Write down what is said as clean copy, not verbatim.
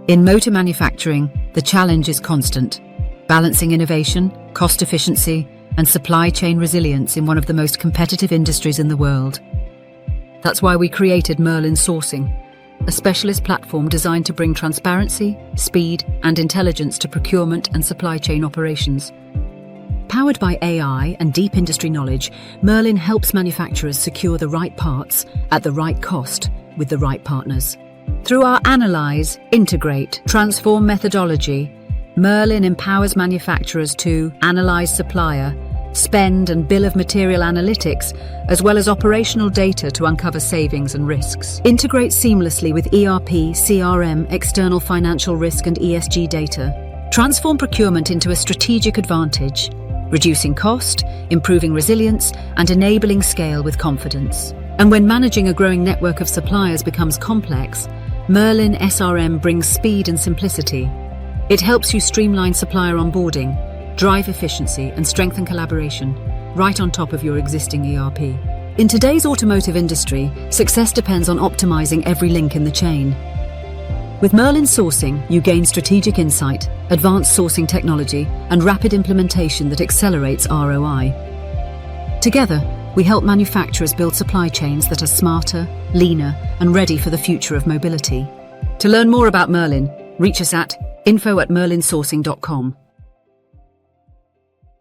In motor manufacturing, the challenge is constant, balancing innovation, cost efficiency, and supply chain resilience in one of the most competitive industries in the world. That's why we created MeRLIN Sourcing, a specialist platform designed to bring transparency, speed, and intelligence to procurement and supply chain operations. Powered by AI and deep industry knowledge, MeRLIN helps manufacturers secure the right parts at the right cost with the right partners. Through our analyze, integrate, transform methodology, MeRLIN empowers manufacturers to analyze supplier, spend and bill of material analytics, as well as operational data to uncover savings and risks. Integrate seamlessly with ERP, CRM, external financial risk and ESG data. Transform procurement into a strategic advantage, reducing cost, improving resilience, and enabling scale with confidence. And when managing a growing network of suppliers becomes complex, MeRLIN SRM brings speed and simplicity. It helps you streamline supplier onboarding, drive efficiency, and strengthen collaboration, right on top of your existing ERP. In today's automotive industry, success depends on optimizing every link in the chain. With MeRLIN Sourcing, you gain strategic insight, advanced sourcing technology, and rapid implementation that accelerates ROI. Together, we help manufacturers build supply chains that are smarter, leaner, and ready for the future of mobility. To learn more about MeRLIN, reach us at info@merlinsourcing.com.